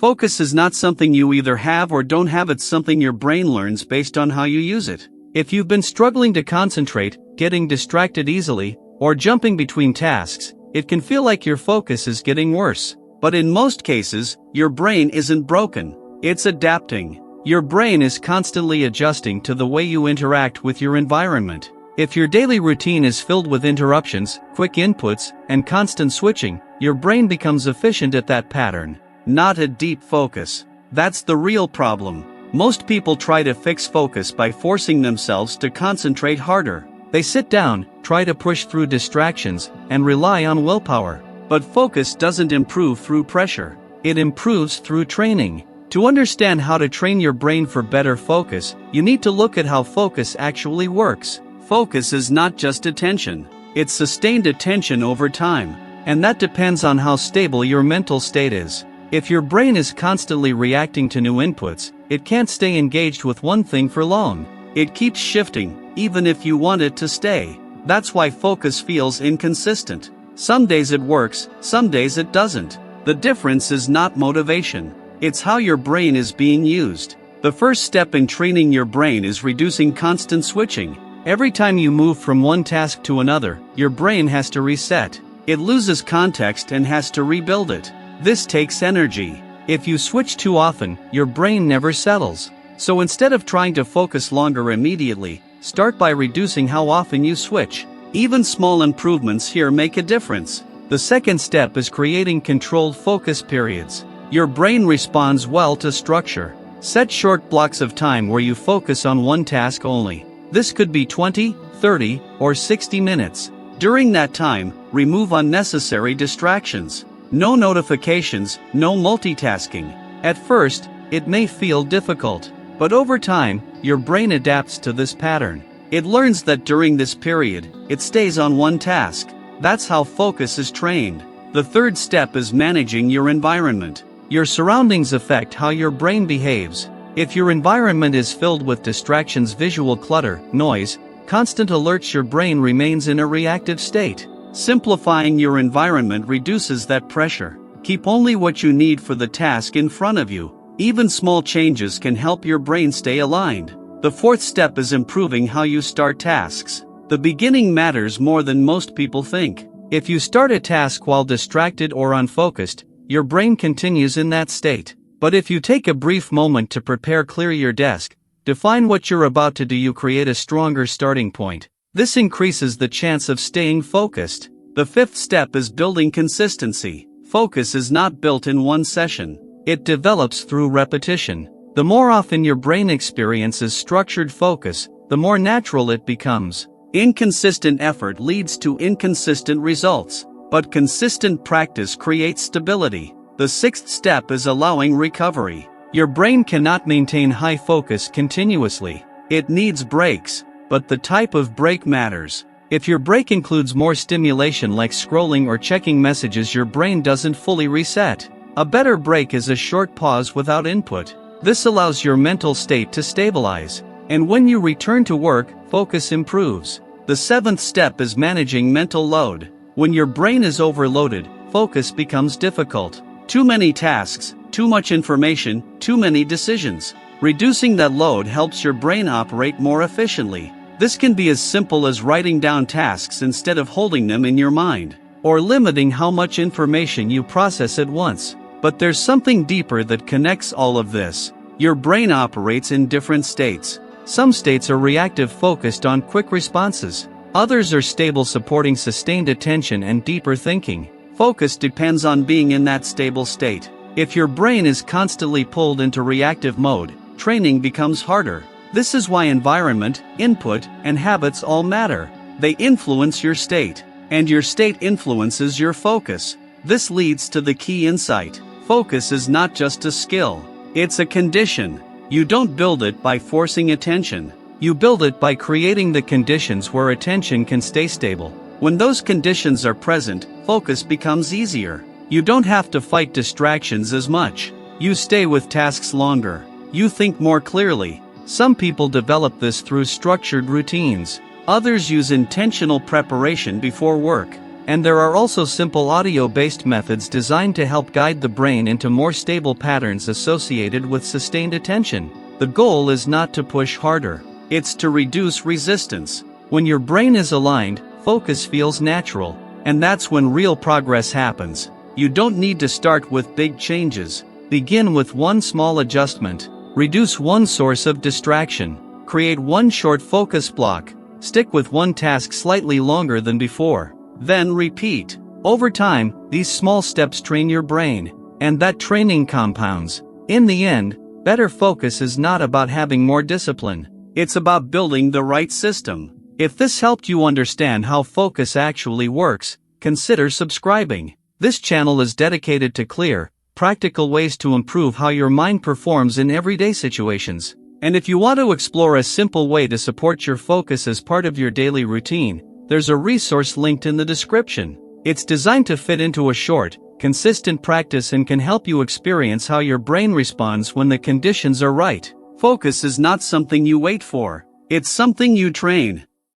Focus is not something you either have or don't have, it's something your brain learns based on how you use it. If you've been struggling to concentrate, getting distracted easily, or jumping between tasks, it can feel like your focus is getting worse. But in most cases, your brain isn't broken. It's adapting. Your brain is constantly adjusting to the way you interact with your environment. If your daily routine is filled with interruptions, quick inputs, and constant switching, your brain becomes efficient at that pattern, not at deep focus. That's the real problem. Most people try to fix focus by forcing themselves to concentrate harder. They sit down, try to push through distractions, and rely on willpower. But focus doesn't improve through pressure. It improves through training. To understand how to train your brain for better focus, you need to look at how focus actually works. Focus is not just attention. It's sustained attention over time. And that depends on how stable your mental state is. If your brain is constantly reacting to new inputs, it can't stay engaged with one thing for long. It keeps shifting, even if you want it to stay. That's why focus feels inconsistent. Some days it works, some days it doesn't. The difference is not motivation. It's how your brain is being used. The first step in training your brain is reducing constant switching. Every time you move from one task to another, your brain has to reset. It loses context and has to rebuild it. This takes energy. If you switch too often, your brain never settles. So instead of trying to focus longer immediately, start by reducing how often you switch. Even small improvements here make a difference. The second step is creating controlled focus periods. Your brain responds well to structure. Set short blocks of time where you focus on one task only. This could be 20, 30, or 60 minutes. During that time, remove unnecessary distractions. No notifications, no multitasking. At first, it may feel difficult, but over time, your brain adapts to this pattern. It learns that during this period, it stays on one task. That's how focus is trained. The third step is managing your environment. Your surroundings affect how your brain behaves. If your environment is filled with distractions, visual clutter, noise, constant alerts, your brain remains in a reactive state. Simplifying your environment reduces that pressure. Keep only what you need for the task in front of you. Even small changes can help your brain stay aligned. The fourth step is improving how you start tasks. The beginning matters more than most people think. If you start a task while distracted or unfocused, your brain continues in that state. But if you take a brief moment to clear your desk, define what you're about to do, you create a stronger starting point. This increases the chance of staying focused. The fifth step is building consistency. Focus is not built in one session. It develops through repetition. The more often your brain experiences structured focus, the more natural it becomes. Inconsistent effort leads to inconsistent results, but consistent practice creates stability. The sixth step is allowing recovery. Your brain cannot maintain high focus continuously. It needs breaks, but the type of break matters. If your break includes more stimulation like scrolling or checking messages, your brain doesn't fully reset. A better break is a short pause without input. This allows your mental state to stabilize. And when you return to work, focus improves. The seventh step is managing mental load. When your brain is overloaded, focus becomes difficult. Too many tasks, too much information, too many decisions. Reducing that load helps your brain operate more efficiently. This can be as simple as writing down tasks instead of holding them in your mind, or limiting how much information you process at once. But there's something deeper that connects all of this. Your brain operates in different states. Some states are reactive, focused on quick responses. Others are stable, supporting sustained attention and deeper thinking. Focus depends on being in that stable state. If your brain is constantly pulled into reactive mode, training becomes harder. This is why environment, input, and habits all matter. They influence your state, and your state influences your focus. This leads to the key insight. Focus is not just a skill. It's a condition. You don't build it by forcing attention. You build it by creating the conditions where attention can stay stable. When those conditions are present, focus becomes easier. You don't have to fight distractions as much. You stay with tasks longer. You think more clearly. Some people develop this through structured routines. Others use intentional preparation before work. And there are also simple audio-based methods designed to help guide the brain into more stable patterns associated with sustained attention. The goal is not to push harder, it's to reduce resistance. When your brain is aligned, focus feels natural, and that's when real progress happens. You don't need to start with big changes. Begin with one small adjustment. Reduce one source of distraction. Create one short focus block. Stick with one task slightly longer than before. Then repeat. Over time, these small steps train your brain, and that training compounds. In the end, better focus is not about having more discipline. It's about building the right system. If this helped you understand how focus actually works, consider subscribing. This channel is dedicated to clear, practical ways to improve how your mind performs in everyday situations. And if you want to explore a simple way to support your focus as part of your daily routine, there's a resource linked in the description. It's designed to fit into a short, consistent practice and can help you experience how your brain responds when the conditions are right. Focus is not something you wait for, it's something you train.